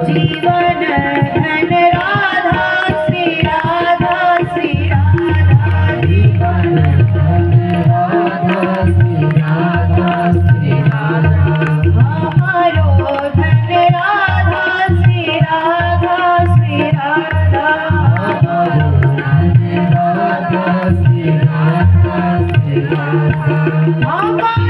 जीवन धन राधा श्री राधा श्री राधा जीवन धन राधा श्री राधा श्री राधा हमारो धन राधा श्री राधा श्री राधा हमारो धन राधा श्री राधा श्री राधा